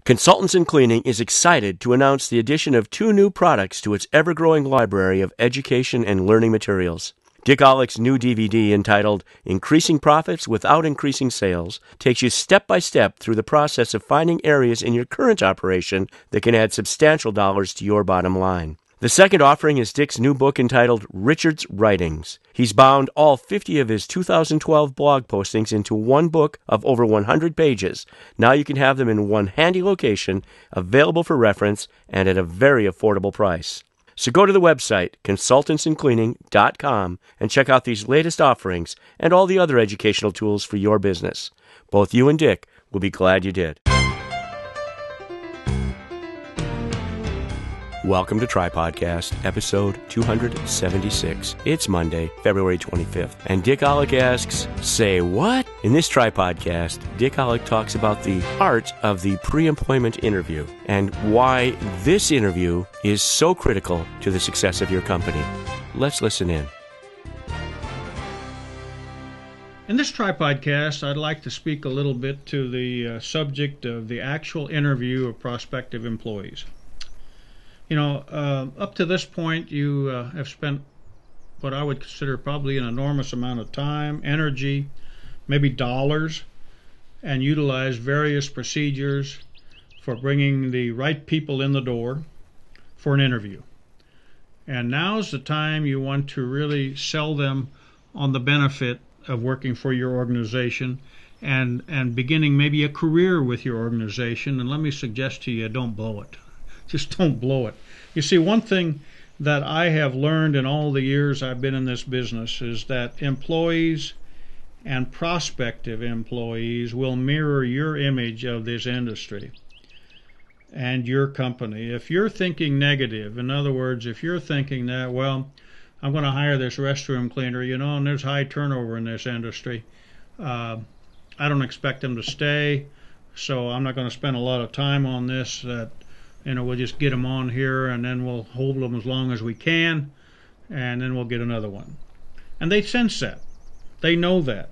Consultants in Cleaning is excited to announce the addition of 2 new products to its ever-growing library of education and learning materials. Dick Ollek's new DVD entitled Increasing Profits Without Increasing Sales takes you step by step through the process of finding areas in your current operation that can add substantial dollars to your bottom line. The second offering is Dick's new book entitled Richard's Writings. He's bound all 50 of his 2012 blog postings into one book of over 100 pages. Now you can have them in one handy location, available for reference, and at a very affordable price. So go to the website, consultantsincleaning.com, and check out these latest offerings and all the other educational tools for your business. Both you and Dick will be glad you did. Welcome to Tripodcast, episode 276. It's Monday, February 25th, and Dick Ollek asks, say what? In this Tripodcast, Dick Ollek talks about the art of the pre-employment interview and why this interview is so critical to the success of your company. Let's listen in. In this Tripodcast, I'd like to speak a little bit to the subject of the actual interview of prospective employees. You know, up to this point, you have spent what I would consider probably an enormous amount of time, energy, maybe dollars, and utilized various procedures for bringing the right people in the door for an interview. And now's the time you want to really sell them on the benefit of working for your organization and beginning maybe a career with your organization. And let me suggest to you, don't blow it. Just don't blow it. You see, one thing that I have learned in all the years I've been in this business is that employees and prospective employees will mirror your image of this industry and your company. If you're thinking negative, in other words, if you're thinking that, well, I'm going to hire this restroom cleaner, you know, and there's high turnover in this industry, I don't expect them to stay, so I'm not going to spend a lot of time on this, we'll just get them on here and then we'll hold them as long as we can and then we'll get another one. And they sense that. They know that.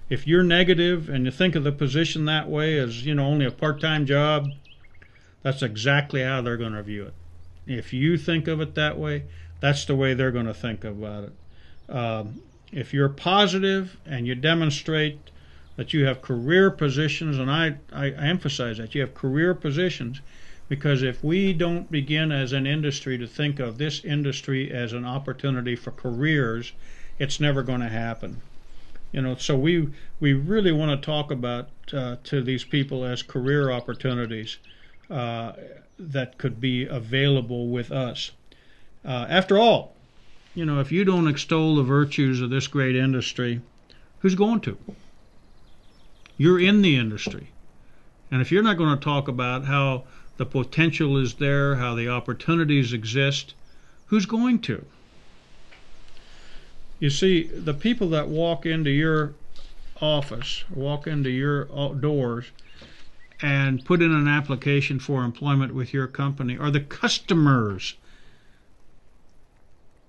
If you're negative and you think of the position that way as, you know, only a part-time job, that's exactly how they're going to view it. If you think of it that way, that's the way they're going to think about it. If you're positive and you demonstrate that you have career positions, and I emphasize that, you have career positions, because if we don't begin as an industry to think of this industry as an opportunity for careers, it's never going to happen. You know, so we really want to talk about to these people as career opportunities that could be available with us. After all, you know, if you don't extol the virtues of this great industry, who's going to? You're in the industry. And if you're not going to talk about how the potential is there, how the opportunities exist, who's going to? You see, the people that walk into your office, walk into your doors, and put in an application for employment with your company are the customers.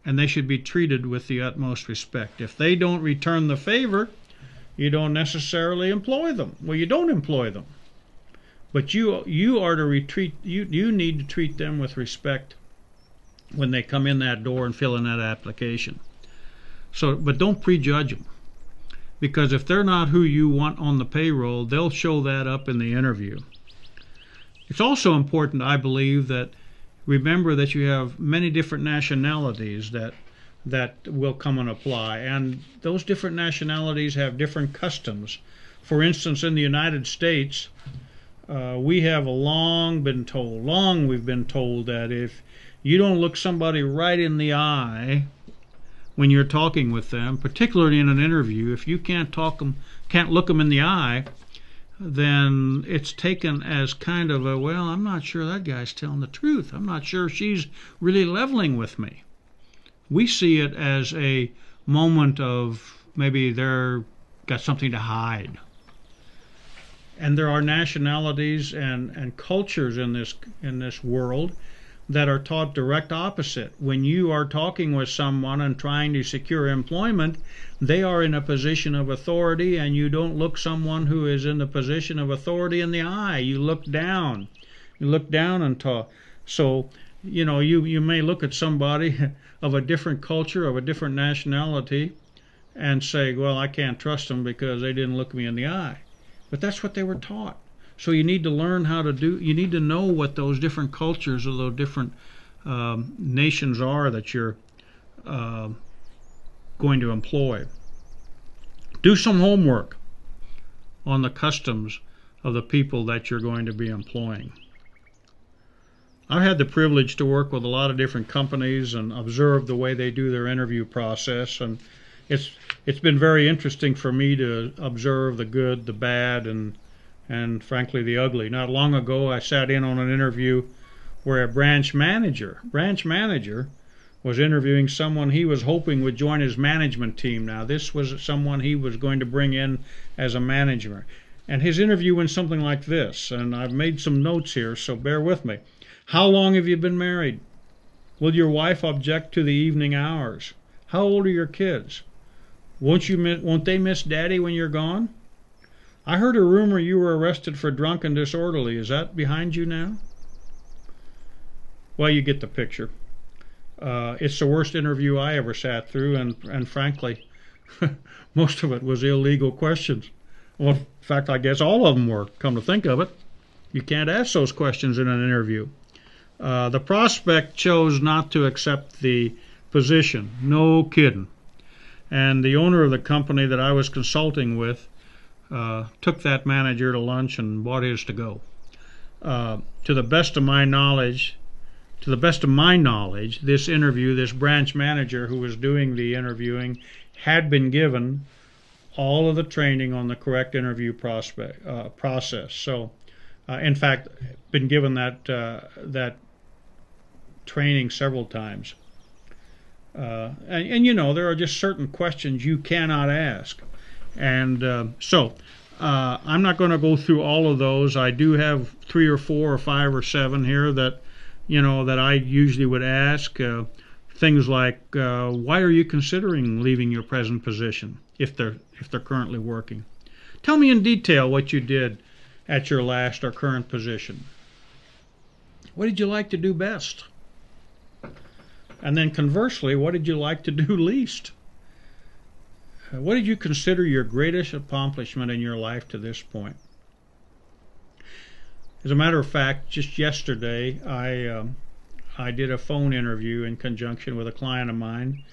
And they should be treated with the utmost respect. If they don't return the favor, you don't necessarily employ them. Well, you don't employ them. But you are to you need to treat them with respect when they come in that door and fill in that application. But don't prejudge them, because if they're not who you want on the payroll, they'll show that up in the interview. It's also important, I believe, that remember that you have many different nationalities that will come and apply, and those different nationalities have different customs. For instance, in the United States, we have we've been told that if you don't look somebody right in the eye when you're talking with them, particularly in an interview, if you can't look them in the eye, then it's taken as kind of a, well, I'm not sure that guy's telling the truth. I'm not sure she's really leveling with me. We see it as a moment of maybe they're got something to hide. And there are nationalities and cultures in this world that are taught direct opposite. When you are talking with someone and trying to secure employment, they are in a position of authority, and you don't look someone who is in the position of authority in the eye. You look down. You look down and talk. So, you may look at somebody of a different culture, of a different nationality, and say, well, I can't trust them because they didn't look me in the eye. But that's what they were taught. So you need to learn you need to know what those different cultures or those different nations are that you're going to employ. Do some homework on the customs of the people that you're going to be employing. I've had the privilege to work with a lot of different companies and observe the way they do their interview process, and it's been very interesting for me to observe the good, the bad, and frankly the ugly. Not long ago I sat in on an interview where a branch manager was interviewing someone he was hoping would join his management team. Now this was someone he was going to bring in as a manager. And his interview went something like this, and I've made some notes here, so bear with me. How long have you been married? Will your wife object to the evening hours? How old are your kids? Won't they miss Daddy when you're gone? I heard a rumor you were arrested for drunk and disorderly. Is that behind you now? Well, you get the picture. It's the worst interview I ever sat through, and frankly, most of it was illegal questions. Well, in fact, I guess all of them were, come to think of it. You can't ask those questions in an interview. The prospect chose not to accept the position. No kidding. And the owner of the company that I was consulting with took that manager to lunch and bought his to go. To the best of my knowledge, this branch manager who was doing the interviewing had been given all of the training on the correct interview process. So, in fact, been given that training several times. And there are just certain questions you cannot ask. And so I'm not going to go through all of those. I do have 3 or 4 or 5 or 7 here that I usually would ask. Things like, why are you considering leaving your present position if they're currently working? Tell me in detail what you did at your last or current position. What did you like to do best? And then conversely, what did you like to do least? What did you consider your greatest accomplishment in your life to this point? As a matter of fact, just yesterday, I did a phone interview in conjunction with a client of mine,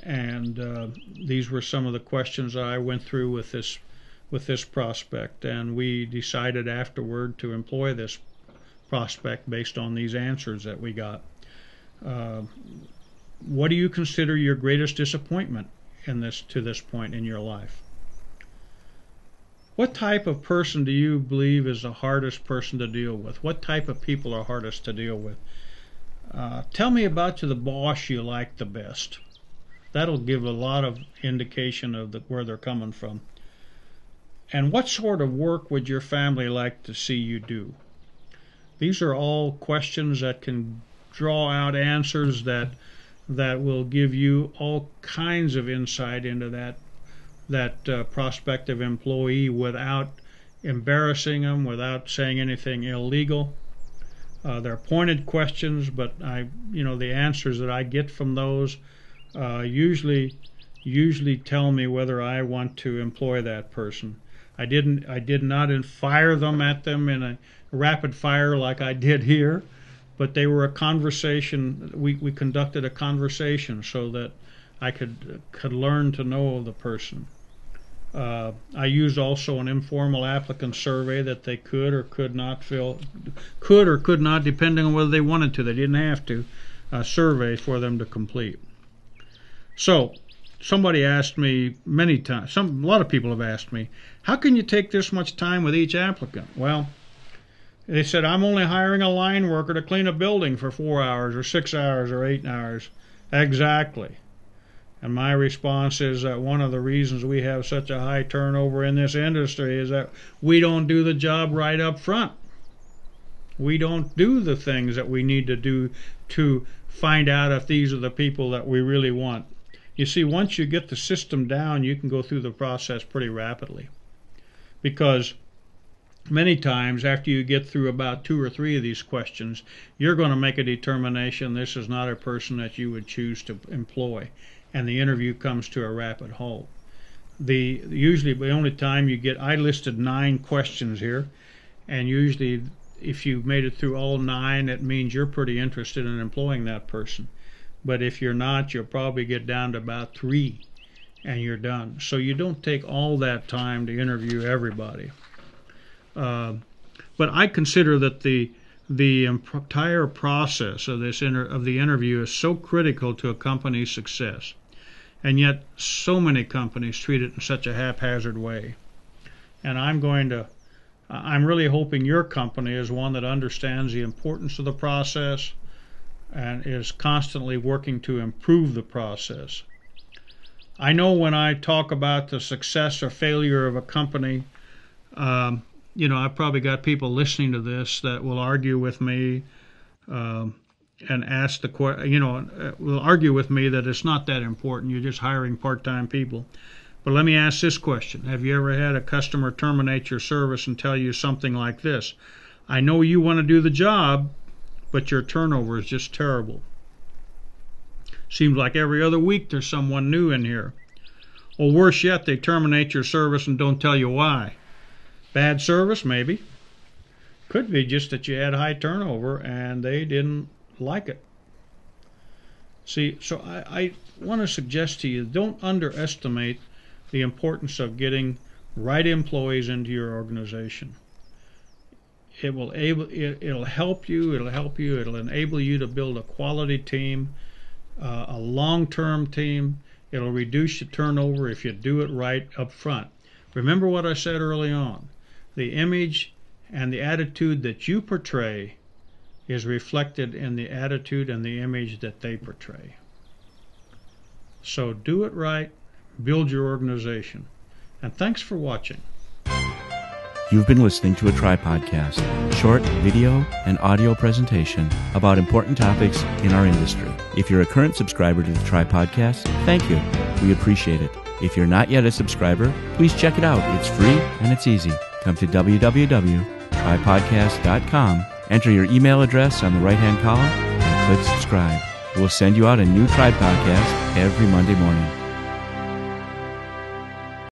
and these were some of the questions I went through with this prospect, and we decided afterward to employ this prospect based on these answers that we got. What do you consider your greatest disappointment to this point in your life? What type of person do you believe is the hardest person to deal with? What type of people are hardest to deal with? Tell me about the boss you like the best. That'll give a lot of indication of where they're coming from. And what sort of work would your family like to see you do? These are all questions that can draw out answers that will give you all kinds of insight into that prospective employee without embarrassing them, without saying anything illegal. They're pointed questions, but the answers that I get from those usually tell me whether I want to employ that person. I did not fire them at them in a rapid fire like I did here, but they were a conversation. We conducted a conversation so that I could learn to know the person. I used also an informal applicant survey that they could or could not, depending on whether they wanted to. They didn't have to. A survey for them to complete. So, somebody asked me many times, a lot of people have asked me, how can you take this much time with each applicant? Well, they said, I'm only hiring a line worker to clean a building for 4 hours or 6 hours or 8 hours. Exactly. And my response is that one of the reasons we have such a high turnover in this industry is that we don't do the job right up front. We don't do the things that we need to do to find out if these are the people that we really want. You see, once you get the system down, you can go through the process pretty rapidly. Because many times after you get through about 2 or 3 of these questions, you're going to make a determination this is not a person that you would choose to employ, and the interview comes to a rapid halt. Usually the only time you get, I listed 9 questions here, and usually if you've made it through all 9, it means you're pretty interested in employing that person. But if you're not, you'll probably get down to about 3 and you're done. So you don't take all that time to interview everybody. But I consider that the entire process of the interview is so critical to a company's success. And yet so many companies treat it in such a haphazard way. And I'm really hoping your company is one that understands the importance of the process and is constantly working to improve the process. I know when I talk about the success or failure of a company, I've probably got people listening to this that will argue with me and ask will argue with me that it's not that important. You're just hiring part-time people. But let me ask this question. Have you ever had a customer terminate your service and tell you something like this? I know you want to do the job, but your turnover is just terrible. Seems like every other week there's someone new in here. Or worse yet, they terminate your service and don't tell you why. Bad service, maybe. Could be just that you had high turnover and they didn't like it. See, so I want to suggest to you, don't underestimate the importance of getting right employees into your organization. It'll help you. It'll enable you to build a quality team, a long-term team. It'll reduce your turnover if you do it right up front. Remember what I said early on. The image and the attitude that you portray is reflected in the attitude and the image that they portray. So do it right. Build your organization. And thanks for watching. You've been listening to a Tripodcast, short video and audio presentation about important topics in our industry. If you're a current subscriber to the Tripodcast, thank you. We appreciate it. If you're not yet a subscriber, please check it out. It's free and it's easy. Come to www.tripodcast.com, enter your email address on the right-hand column, and click subscribe. We'll send you out a new Tripodcast every Monday morning.